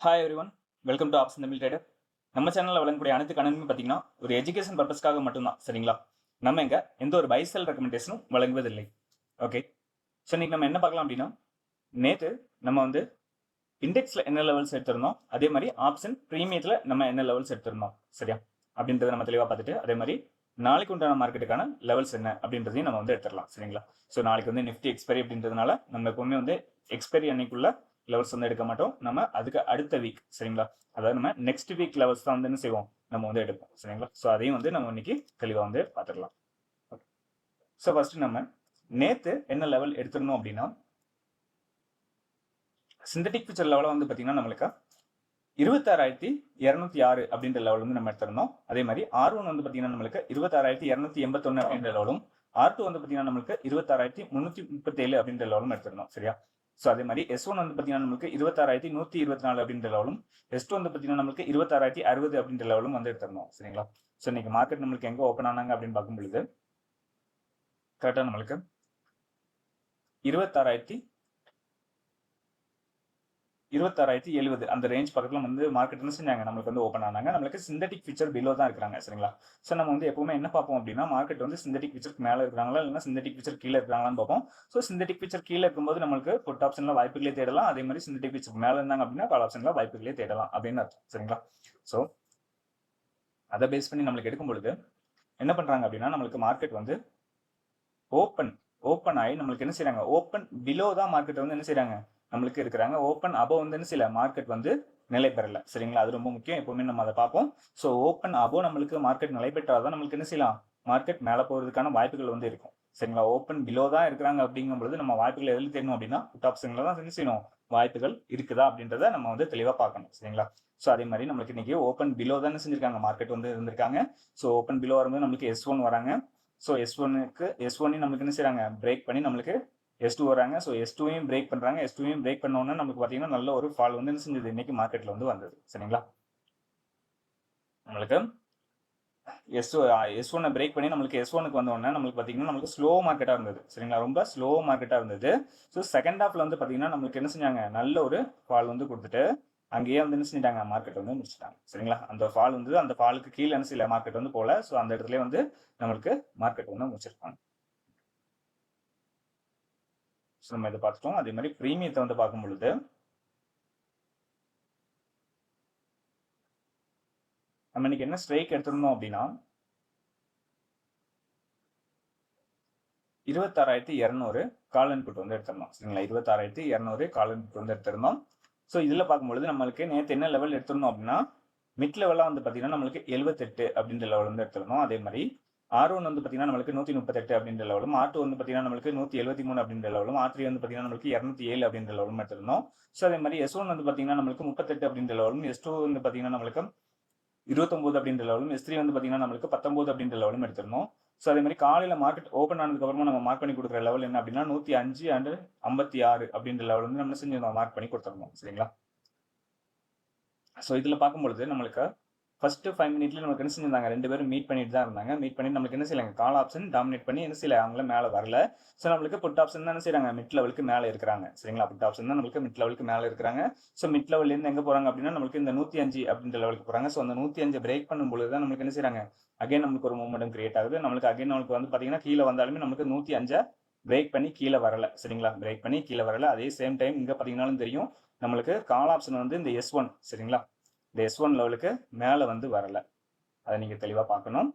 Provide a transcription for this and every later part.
Hi every one, welcome to option Tamil trader. நம்ம சேனலில் வழங்கக்கூடிய அனைத்து கணக்குமே பார்த்தீங்கன்னா ஒரு எஜுகேஷன் பர்பஸ்க்காக மட்டும்தான். சரிங்களா? நம்ம எங்க எந்த ஒரு பை செல் ரெக்கமெண்டேஷனும் வழங்குவதில்லை. ஓகே, ஸோ இன்னைக்கு நம்ம என்ன பார்க்கலாம் அப்படின்னா, நேற்று நம்ம வந்து இண்டெக்ஸில் என்ன லெவல்ஸ் எடுத்திருந்தோம், அதே மாதிரி ஆப்ஷன் ப்ரீமியத்தில் நம்ம என்ன லெவல்ஸ் எடுத்திருந்தோம், சரியா அப்படின்றத நம்ம தெளிவாக பார்த்துட்டு, அதே மாதிரி நாளைக்கு உண்டான மார்க்கெட்டுக்கான லெவல்ஸ் என்ன அப்படின்றதையும் நம்ம வந்து எடுத்துடலாம். சரிங்களா? ஸோ நாளைக்கு வந்து நிஃப்டி எக்ஸ்பைரி அப்படின்றதுனால நம்ம எப்பவுமே வந்து எக்ஸ்பைரி அன்னைக்குள்ள லெவல்ஸ் வந்து எடுக்க மாட்டோம். நம்ம அதுக்கு அடுத்த வீக், சரிங்களா, அதாவது நம்ம நெக்ஸ்ட் வீக் லெவல்ஸ் தான் வந்து என்ன செய்வோம், நம்ம வந்து எடுப்போம். சரிங்களா? ஸோ அதையும் வந்து நம்ம இன்னைக்கு தெளிவாக வந்து பார்த்துடலாம். ஸோ ஃபர்ஸ்ட் நம்ம நேற்று என்ன லெவல் எடுத்துருந்தோம் அப்படின்னா, சிந்தட்டிக் ஃபியூச்சர் லெவலில் வந்து பார்த்தீங்கன்னா நம்மளுக்கு 26,206 அப்படின்ற லெவல் வந்து நம்ம எடுத்திருந்தோம். அதே மாதிரி R1 வந்து பார்த்தீங்கன்னா நம்மளுக்கு 26,281 அப்படின்ற லெவலும், R2 வந்து பார்த்தீங்கன்னா நம்மளுக்கு 26,337 அப்படின்ற லெவலும் எடுத்திருந்தோம். சரியா? ஸோ அதே மாதிரி S1 வந்து பார்த்தீங்கன்னா நம்மளுக்கு 26,124 அப்படின்ற லெவலும், S2 வந்து பார்த்தீங்கன்னா நம்மளுக்கு 26,060 அப்படின்ற லெவலும் வந்து எடுத்திருந்தோம். சரிங்களா? ஸோ இன்னைக்கு மார்க்கெட் நம்மளுக்கு எங்கே ஓப்பன் ஆனாங்க அப்படின்னு பார்க்கும் பொழுது கரெக்டாக நம்மளுக்கு 26,070 அந்த ரேஞ்ச் பக்கத்தில் வந்து மார்க்கெட் என்ன செஞ்சாங்க, நம்மளுக்கு வந்து ஓப்பன் ஆனாங்க. நம்மளுக்கு சிந்தட்டிக் ஃபியூச்சர் பிலோ தான் இருக்கிறாங்க. சரிங்களா? ஸோ நம்ம வந்து எப்பவுமே என்ன பார்ப்போம் அப்படின்னா, மார்க்கெட் வந்து சிந்தட்டிக் ஃபியூச்சருக்கு மேலே இருக்கிறாங்களா இல்லைன்னா சிந்தட்டிக் ஃபியூச்சர் கீழே இருக்கிறாங்களான்னு பார்ப்போம். ஸோ சிந்தட்டிக் ஃபியூச்சர் கீழே இருக்கும்போது நம்மளுக்கு புட் ஆப்ஷனில் வாய்ப்புகளே தேடலாம். அதே மாதிரி சிந்தட்டிக் ஃபியூச்சர் மேலே இருந்தாங்க அப்படின்னா கால் ஆப்ஷனில் வாய்ப்புகளே தேடலாம் அப்படின்னு அர்த்தம். சரிங்களா? ஸோ அதை பேஸ் பண்ணி நம்மளுக்கு எடுக்கும் பொழுது என்ன பண்றாங்க அப்படின்னா, நம்மளுக்கு மார்க்கெட் வந்து ஓப்பன் ஆகி நம்மளுக்கு என்ன செய்யறாங்க, ஓப்பன் பிலோ தான் மார்க்கெட் வந்து என்ன செய்யறாங்க, நம்மளுக்கு இருக்கிறாங்க. ஓப்பன் அபோவ் வந்து என்ன செய்யல, மார்க்கெட் வந்து நிலை பெறல. சரிங்களா? அது ரொம்ப முக்கியம், எப்பவுமே நம்ம அதை பார்ப்போம். ஸோ ஓப்பன் அபோவ் நம்மளுக்கு மார்க்கெட் நிலை பெற்றாதான் நம்மளுக்கு என்ன செய்யலாம், மார்க்கெட் மேலே போறதுக்கான வாய்ப்புகள் வந்து இருக்கும். சரிங்களா? ஓப்பன் பிலோ தான் இருக்கிறாங்க அப்படிங்கும் பொழுது நம்ம வாய்ப்புகள் எதில் தேடணும் அப்படின்னா, புட் ஆப்ஷன்ல தான் என்ன செய்யணும், வாய்ப்புகள் இருக்குதா அப்படின்றத நம்ம வந்து தெளிவாக பார்க்கணும். சரிங்களா? ஸோ அதே மாதிரி நம்மளுக்கு இன்னைக்கு ஓப்பன் பிலோ தான் செஞ்சிருக்காங்க, மார்க்கெட் வந்து இருந்திருக்காங்க. ஸோ ஓப்பன் பிலோ வரும்போது நம்மளுக்கு S1 வராங்க. ஸோ S1 நம்மளுக்கு என்ன செய்யறாங்க, பிரேக் பண்ணி நம்மளுக்கு S2 வராங்க. ஸோ S2வையும் பிரேக் பண்றாங்க. S2வையும் பிரேக் பண்ணோன்னா நம்மளுக்கு பார்த்தீங்கன்னா நல்ல ஒரு ஃபால் வந்து என்ன செஞ்சது, இன்னைக்கு மார்க்கெட்ல வந்து வந்தது. சரிங்களா? நம்மளுக்கு S1 பிரேக் பண்ணி நம்மளுக்கு S1க்கு வந்தோடனே நம்மளுக்கு பார்த்தீங்கன்னா நம்மளுக்கு ஸ்லோ மார்க்கெட்டாக இருந்தது. சரிங்களா? ரொம்ப ஸ்லோ மார்க்கெட்டாக இருந்தது. ஸோ செகண்ட் ஹாஃப்ல வந்து பார்த்தீங்கன்னா நம்மளுக்கு என்ன செஞ்சாங்க, நல்ல ஒரு ஃபால் வந்து கொடுத்துட்டு அங்கேயே வந்து என்ன செஞ்சிட்டாங்க, மார்க்கெட் வந்து முடிச்சிட்டாங்க. சரிங்களா? அந்த ஃபால் வந்து அந்த ஃபாலுக்கு கீழே என்ன செய்யல, மார்க்கெட் வந்து போல. ஸோ அந்த இடத்துல வந்து நம்மளுக்கு மார்க்கெட் வந்து முடிச்சிருக்காங்க. ஸோ நம்ம இதை பார்த்துட்டோம். அதே மாதிரி ப்ரீமியத்தை வந்து பார்க்கும் பொழுது நம்ம இன்னைக்கு என்ன ஸ்ட்ரைக் எடுத்திருந்தோம் அப்படின்னா 26,200 கால் அண்ட் புட் வந்து எடுத்திருந்தோம். சரிங்களா? 26,200 கால் அண்ட் புட் வந்து எடுத்திருந்தோம். ஸோ இதில் பார்க்கும்பொழுது நம்மளுக்கு நேற்று என்ன லெவல் எடுத்திருந்தோம் அப்படின்னா, மிட் லெவலாக வந்து பார்த்தீங்கன்னா நம்மளுக்கு 78 அப்படின்ற லெவல் வந்து எடுத்திருந்தோம். அதே மாதிரி R1 வந்து பார்த்தீங்கன்னா நம்மளுக்கு 138 அப்படின்ற லெவலும், R2 வந்து பார்த்தீங்கன்னா நம்மளுக்கு 173 அப்படின்ற லெவலும், R3 வந்து பார்த்தீங்கன்னா நம்மளுக்கு 207 அப்படின்ற லெவலும் எடுத்திருந்தோம். ஸோ அதே மாதிரி S1 வந்து பார்த்தீங்கன்னா நம்மளுக்கு 38 அப்படின்ற லெவலும், S2 வந்து பார்த்தீங்கன்னா நம்மளுக்கு 29 அப்படின்ற லெவலும், S3 வந்து பார்த்தீங்கன்னா நம்மளுக்கு 19 அப்படின்ற லெவலும் எடுத்திருந்தோம். ஸோ அதே மாதிரி காலையில் மார்க்கெட் ஓப்பன் ஆனதுக்கு அப்புறமா நம்ம மார்க் பண்ணி கொடுக்குற லெவல் என்ன அப்படின்னா 105 அண்ட் 56 அப்படின்ற லெவல் வந்து நம்ம செஞ்சு மார்க் பண்ணி கொடுத்துருந்தோம். சரிங்களா? ஸோ இதில் பார்க்கும்பொழுது நம்மளுக்கு ஃபர்ஸ்ட் 5 மினிட்ல நமக்கு என்ன செஞ்சிருந்தாங்க, ரெண்டு பேரும் மீட் பண்ணிட்டு தான் இருந்தாங்க. மீட் பண்ணி நம்மளுக்கு என்ன செய்யலாங்க, கால் ஆப்ஷன் டாமினேட் பண்ணி என்ன செய்யல, அவங்கள மேலே வரல. ஸோ நம்மளுக்கு புட் ஆப்ஷன் தான் என்ன செய்யறாங்க, மிட் லெவலுக்கு மேலே இருக்கிறாங்க. சரிங்களா? புட் ஆப்ஷன் தான் நம்மளுக்கு மிட் லெவலுக்கு மேலே இருக்கிறாங்க. ஸோ மிட் லெவல்ல இருந்து எங்க போறாங்க அப்படின்னா நம்மளுக்கு இந்த 105 அப்படின்ற லெவலுக்கு போறாங்க. ஸோ அந்த 105 பிரேக் பண்ணும்போது தான் நம்மளுக்கு என்ன செய்யறாங்க, அகைன் நம்மளுக்கு ஒரு மூமெண்டம் கிரியேட் ஆகுது. நம்மளுக்கு அகைன் நம்மளுக்கு வந்து பாத்தீங்கன்னா கீழே வந்தாலுமே நமக்கு 105 பிரேக் பண்ணி கீழே வரல. சரிங்களா? பிரேக் பண்ணி கீழே வரல. அதே சேம் டைம் இங்க பாத்தீங்கன்னாலும் தெரியும் நம்மளுக்கு கால் ஆப்ஷன் வந்து இந்த S1, சரிங்களா, இந்த S1 லெவலுக்கு மேலே வந்து வரல. அதை நீங்க தெளிவா பார்க்கணும்.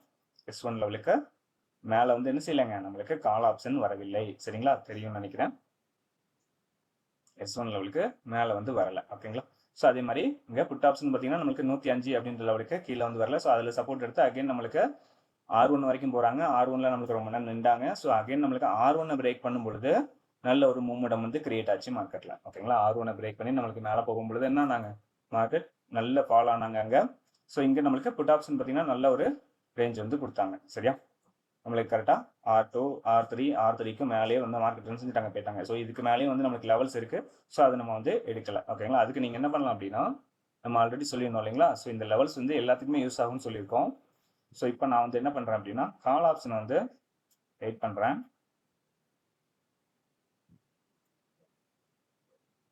S1 லெவலுக்கு மேல வந்து என்ன செய்யலைங்க, நம்மளுக்கு கால் ஆப்ஷன் வரவில்லை. சரிங்களா? தெரியும்னு நினைக்கிறேன். S1 லெவலுக்கு மேல வந்து வரல. ஓகேங்களா? ஸோ அதே மாதிரி இங்க புட் ஆப்ஷன் பார்த்தீங்கன்னா நம்மளுக்கு 105 அப்படின்ற லெவலுக்கு கீழே வந்து வரல. ஸோ அதில் சப்போர்ட் எடுத்து அகைன் நம்மளுக்கு R1 வரைக்கும் போறாங்க. R1ல நம்மளுக்கு ரொம்ப நேரம் நின்றாங்க. ஸோ அகைன் நம்மளுக்கு R1 பிரேக் பண்ணும் பொழுது நல்ல ஒரு மூவ்மெண்ட் வந்து கிரியேட் ஆச்சு மார்க்கெட்ல. ஓகேங்களா? R1 பிரேக் பண்ணி நம்மளுக்கு மேலே போகும் பொழுது என்ன ஆனாங்க, மார்க்கெட் நல்ல ஃபால் ஆனாங்க அங்க. ஸோ இங்க நம்மளுக்கு புட் ஆப்ஷன் பார்த்தீங்கன்னா நல்ல ஒரு ரேஞ்ச் வந்து கொடுத்தாங்க. சரியா? நம்மளுக்கு கரெக்டாக R2, R3க்கு மேலேயே வந்து மார்க்கெட் செஞ்சுட்டாங்க, போயிட்டாங்க. ஸோ இதுக்கு மேலேயும் வந்து நம்மளுக்கு லெவல்ஸ் இருக்கு. ஸோ அதை நம்ம வந்து எடுக்கல. ஓகேங்களா? அதுக்கு நீங்க என்ன பண்ணலாம் அப்படின்னா, நம்ம ஆல்ரெடி சொல்லியிருந்தோம் இல்லைங்களா, ஸோ இந்த லெவல்ஸ் வந்து எல்லாத்துக்குமே யூஸ் ஆகும்னு சொல்லியிருக்கோம். ஸோ இப்போ நான் வந்து என்ன பண்றேன் அப்படின்னா, கால் ஆப்ஷனை வந்து வெயிட் பண்றேன்.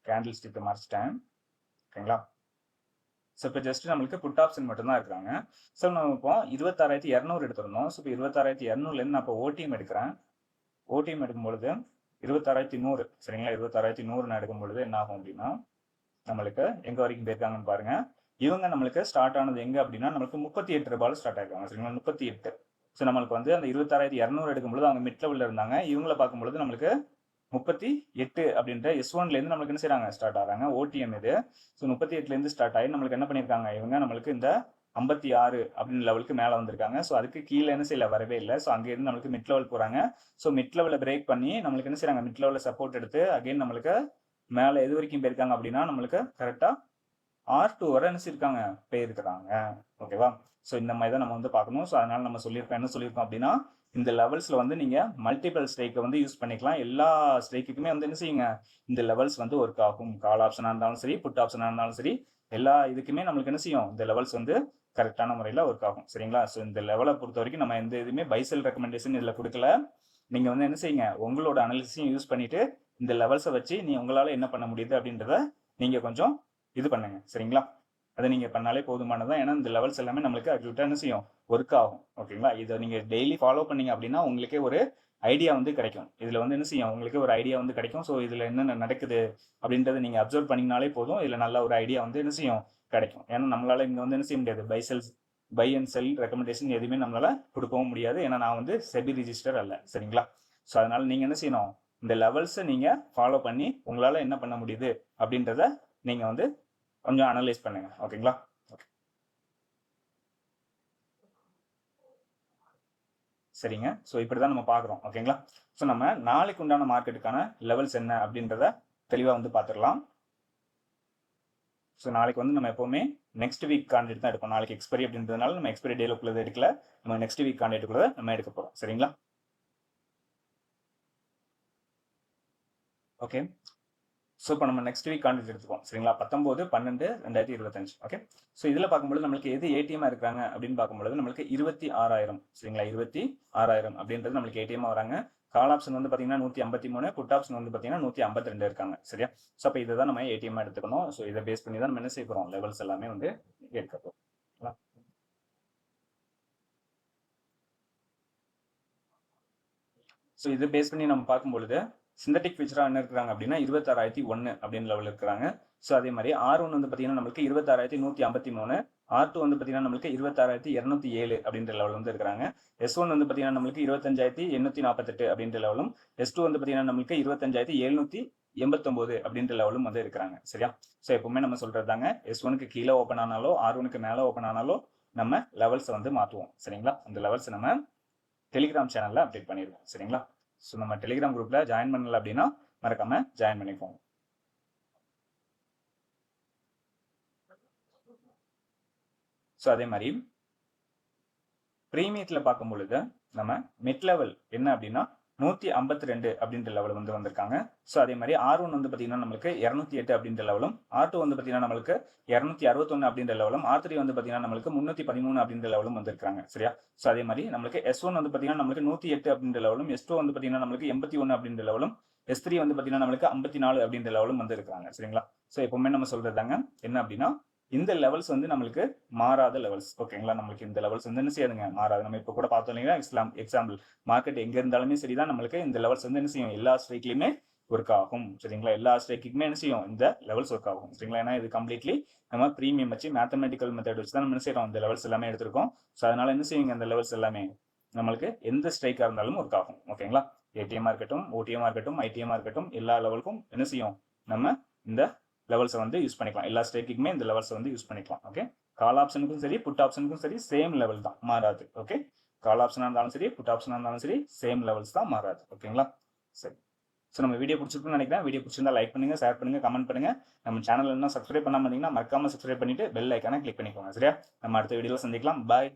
கேண்டில் ஸ்டிக்கை மறைச்சிட்டேன். ஓகேங்களா? ஸோ இப்போ ஜஸ்ட் நம்மளுக்கு புட் ஆப்ஷன் மட்டும் தான் இருக்காங்க. ஸோ நம்ம இப்போ 26,200 எடுத்திருந்தோம். ஸோ இப்போ 26,200லேருந்து நான் இப்போ ஓடிஎம் எடுக்கிறேன். ஓடிஎம் எடுக்கும்பொழுது 26,100 சரிங்களா? 26,100 நான் எடுக்கும்பொழுது என்ன ஆகும் அப்படின்னா, நம்மளுக்கு எங்க வரைக்கும் போயிருக்காங்கன்னு பாருங்க. இவங்க நம்மளுக்கு ஸ்டார்ட் ஆனது எங்க அப்படின்னா, நம்மளுக்கு 38 ரூபாயில ஸ்டார்ட் ஆயிருக்காங்க சரிங்களா? 38. ஸோ நம்மளுக்கு வந்து அந்த 26,200 எடுக்கும்பொழுது அவங்க மிட் லெவல்ல இருந்தாங்க. இவங்கள பார்க்கும்பொழுது நம்மளுக்கு 38 அப்படின்ற S1லேருந்து நம்மளுக்கு என்ன செய்றாங்க? ஸ்டார்ட் ஆகிறாங்க. ஓடிஎம் இது. ஸோ 38லேருந்து ஸ்டார்ட் ஆகி நம்மளுக்கு என்ன பண்ணியிருக்காங்க? இவங்க நம்மளுக்கு இந்த 56 அப்படின்னு லெவலுக்கு மேலே வந்திருக்காங்க. ஸோ அதுக்கு கீழே என்ன செய்யல, வரவே இல்லை. ஸோ அங்கேருந்து நம்மளுக்கு மிட் லெவல் போகிறாங்க. ஸோ மிட் லெவலில் பிரேக் பண்ணி நம்மளுக்கு என்ன செய்றாங்க? மிட் லெவலில் சப்போர்ட் எடுத்து அகைன் நம்மளுக்கு மேலே எது வரைக்கும் போயிருக்காங்க அப்படின்னா, நம்மளுக்கு கரெக்டாக R2 வரை என்ன செய்யிருக்காங்க? போயிருக்கிறாங்க. ஓகேவா? ஸோ இந்த மாதிரி தான் நம்ம வந்து பார்க்கணும். ஸோ அதனால நம்ம சொல்லியிருக்கோம், என்ன சொல்லியிருக்கோம் அப்படின்னா, இந்த லெவல்ஸில் வந்து நீங்கள் மல்டிபிள் ஸ்ட்ரைக்கை வந்து யூஸ் பண்ணிக்கலாம். எல்லா ஸ்ட்ரைக்குமே வந்து என்ன செய்யுங்க? இந்த லெவல்ஸ் வந்து ஒர்க் ஆகும். கால் ஆப்ஷனாக இருந்தாலும் சரி, புட் ஆப்ஷனாக இருந்தாலும் சரி, எல்லா இதுக்குமே நம்மளுக்கு என்ன செய்யும்? இந்த லெவல்ஸ் வந்து கரெக்டான முறையில் ஒர்க் ஆகும். சரிங்களா? ஸோ இந்த லெவலை பொறுத்த வரைக்கும் நம்ம எந்த இதுவுமே பைசெல் ரெக்கமெண்டேஷன் இதில் கொடுக்கல. நீங்கள் வந்து என்ன செய்யுங்க? உங்களோட அனாலிசிஸையும் யூஸ் பண்ணிட்டு இந்த லெவல்ஸை வச்சு உங்களால் என்ன பண்ண முடியுது அப்படின்றத நீங்கள் கொஞ்சம் இது பண்ணுங்க. சரிங்களா? அதை நீங்கள் பண்ணாலே போதுமானதான். ஏன்னா இந்த லெவல்ஸ் எல்லாமே நம்மளுக்கு அக்யூரேட்டாக என்ன செய்யும்? ஒர்க் ஆகும். ஓகேங்களா? இதை நீங்கள் டெய்லி ஃபாலோ பண்ணீங்க அப்படின்னா உங்களுக்கே ஒரு ஐடியா வந்து கிடைக்கும். இதில் வந்து என்ன செய்யும்? உங்களுக்கு ஒரு ஐடியா வந்து கிடைக்கும். ஸோ இதில் என்னென்ன நடக்குது அப்படின்றத நீங்கள் அப்சர்வ் பண்ணிங்கனாலே போதும். இதில் நல்ல ஒரு ஐடியா வந்து என்ன செய்யும்? கிடைக்கும். ஏன்னா நம்மளால இங்கே வந்து என்ன செய்ய முடியாது? பை அண்ட் செல் ரெக்கமெண்டேஷன் எதுவுமே நம்மளால கொடுக்கவும் முடியாது. ஏன்னா நான் வந்து செபி ரிஜிஸ்டர் அல்ல. சரிங்களா? ஸோ அதனால நீங்கள் என்ன செய்யணும்? இந்த லெவல்ஸை நீங்கள் ஃபாலோ பண்ணி உங்களால் என்ன பண்ண முடியுது அப்படின்றத நீங்கள் வந்து கொஞ்சம் அனலைஸ் பண்ணுங்க. ஓகேங்களா? சரிங்க. ஸோ இப்படி தான் நம்ம பார்க்குறோம். ஓகேங்களா? ஸோ நம்ம நாளைக்கு உண்டான மார்க்கெட்டுக்கான லெவல்ஸ் என்ன அப்படின்றத தெளிவாக வந்து பார்த்துடலாம். ஸோ நாளைக்கு வந்து நம்ம எப்போவுமே நெக்ஸ்ட் வீக் கான்டெக்ட் தான் எடுப்போம். நாளைக்கு எக்ஸ்பைரி அப்படின்றதுனால நம்ம எக்ஸ்பைரி டேலுக்குள்ளது எடுக்கல. நம்ம நெக்ஸ்ட் வீக் கான்டெக்ட்டுக்குள்ளதை நம்ம எடுக்க போகிறோம். சரிங்களா? ஓகே. ஸோ இப்போ நம்ம நெக்ஸ்ட் வீக் கான்டெக்ட் எடுத்துப்போம். சரிங்களா? 19/12/2025. ஓகே. ஸோ இதில் பார்க்கும்போது நம்மளுக்கு எது ஏடிஎம்மாக இருக்கிறாங்க அப்படின்னு பார்க்கும்பொழுது நம்மளுக்கு 26,000 சரிங்களா? 26,000 அப்படின்றது நம்மளுக்கு ஏடிஎம்மாக வராங்க. கால் ஆப்ஷன் வந்து பார்த்தீங்கன்னா 153, புட் ஆப்ஷன் வந்து பார்த்தீங்கன்னா 152 இருக்காங்க. சரியா? ஸோ அப்போ இதை தான் நம்ம ஏடிஎம்மாக எடுத்துக்கணும். ஸோ இதை பேஸ் பண்ணி தான் நம்ம என்ன செய்ய போகிறோம்? லெவல்ஸ் எல்லாமே வந்து எடுக்க போகிறோம். ஸோ இதை பேஸ் பண்ணி நம்ம பார்க்கும்பொழுது சிந்தட்டிக் ஃபியூச்சராக என்ன இருக்கிறாங்க அப்படின்னா 26,001 அப்படின்னு லெவல் இருக்கிறாங்க. ஸோ அதே மாதிரி R1 வந்து பார்த்தீங்கன்னா நம்மளுக்கு 26,153, R2 வந்து பார்த்தீங்கன்னா நம்மளுக்கு 26,207 அப்படின்ற லெவல் வந்து இருக்கிறாங்க. S1 வந்து பார்த்தீங்கன்னா நம்மளுக்கு 25,848 அப்படின்ற லெவலும், S2 வந்து பார்த்தீங்கன்னா நம்மளுக்கு 25,789 அப்படின்ற லெவலும் வந்து இருக்கிறாங்க. சரியா? ஸோ எப்பவுமே நம்ம சொல்றது தாங்க, S1க்கு கீழே ஓப்பன் ஆனாலோ R1க்கு மேலே ஓப்பன் ஆனாலோ நம்ம லெவல்ஸை வந்து மாற்றுவோம். சரிங்களா? அந்த லெவல்ஸை நம்ம டெலிகிராம் சேனலில் அப்டேட் பண்ணிடுவோம். சரிங்களா? ஸோ நம்ம டெலிகிராம் குரூப்பில் ஜாயின் பண்ணல அப்படின்னா மறக்காம ஜாயின் பண்ணிப்போம். ஸோ அதே மாதிரி ப்ரீமியத்தில் பார்க்கும் பொழுது நம்ம மிட் லெவல் என்ன அப்படின்னா 152 அப்படின்ற லெவல் வந்து வந்திருக்காங்க. ஸோ அதே மாதிரி R1 வந்து பார்த்தீங்கன்னா நம்மளுக்கு 208 அப்படின்ற லெவலும், R2 வந்து பார்த்தீங்கன்னா நம்மளுக்கு 261 அப்படின்ற லெவலும், R3 வந்து பார்த்தீங்கன்னா நம்மளுக்கு 313 அப்படின்ற லெவலும் வந்திருக்காங்க. சரியா? ஸோ அதே மாதிரி நம்மளுக்கு S1 வந்து பார்த்தீங்கன்னா நம்மளுக்கு 108 அப்படின்ற லெவலும், S2 வந்து பார்த்தீங்கன்னா நம்மளுக்கு 81 அப்படின்ற லெவலும், S3 வந்து பார்த்தீங்கன்னா நம்மளுக்கு 54 அப்படின்ற லெவலும் வந்து இருக்காங்க. சரிங்களா? ஸோ எப்பவுமே நம்ம சொல்றது தாங்க என்ன அப்படின்னா இந்த லெவல்ஸ் வந்து நம்மளுக்கு மாறாத லெவல்ஸ். ஓகேங்களா? நம்மளுக்கு இந்த லெவல்ஸ் வந்து என்ன செய்யாதுங்க? மாறாது. நம்ம இப்போ கூட பார்த்தோம் இல்லைங்களா? எக்ஸாம்பிள் மார்க்கெட் எங்க இருந்தாலுமே சரிதான், நம்மளுக்கு இந்த லெவல்ஸ் வந்து என்ன செய்யும்? எல்லா ஸ்ட்ரைக்லையுமே ஒர்க் ஆகும். சரிங்களா? எல்லா ஸ்ட்ரைக்குமே என்ன செய்யும்? இந்த லெவல்ஸ் ஒர்க் ஆகும். சரிங்களா? ஏன்னா இது கம்ப்ளீட்லி நம்ம ப்ரீமியம் வச்சு மேத்தமெட்டிக்கல் மெத்தட் வச்சு தான் நம்ம என்ன செய்யறோம்? இந்த லெவல்ஸ் எல்லாமே எடுத்திருக்கோம். ஸோ அதனால என்ன செய்யுங்க? இந்த லெவல்ஸ் எல்லாமே நம்மளுக்கு எந்த ஸ்ட்ரைக்காக இருந்தாலும் ஒர்க் ஆகும். ஓகேங்களா? ஏடிஎம்மாக இருக்கட்டும், ஓடிஎம்மாக இருக்கட்டும், ஐடிஎம்மாக இருக்கட்டும், எல்லா லெவலுக்கும் என்ன செய்யும்? நம்ம இந்த லெவல்ஸை வந்து யூஸ் பண்ணிக்கலாம். எல்லா ஸ்ட்ரைக்குமே இந்த லெவல்ஸை வந்து யூஸ் பண்ணிக்கலாம். ஓகே. கால் ஆப்ஷனுக்கும் சரி, புட் ஆப்ஷனுக்கும் சரி சேம் லெவல் தான், மாறாது. ஓகே. கால் ஆப்ஷனாக இருந்தாலும் சரி, புட் ஆப்ஷனாக இருந்தாலும் சரி சேம் லெவல்ஸ் தான், மாறாது. ஓகேங்களா? சரி. ஸோ நம்ம வீடியோ பிடிச்சிருக்குன்னு நினைக்கிறேன். வீடியோ பிடிச்சிருந்தா லைக் பண்ணுங்க, ஷேர் பண்ணுங்க, கமெண்ட் பண்ணுங்க. நம்ம சேனல் என்ன சப்ஸ்கிரைப் பண்ணாமல் இருந்தீங்கன்னா மறக்காம சப்ஸ்கிரைப் பண்ணிட்டு பெல் ஐக்கானை கிளிக் பண்ணிக்கோங்க. சரியா? நம்ம அடுத்த வீடியோவில் சந்திக்கலாம். பாய்.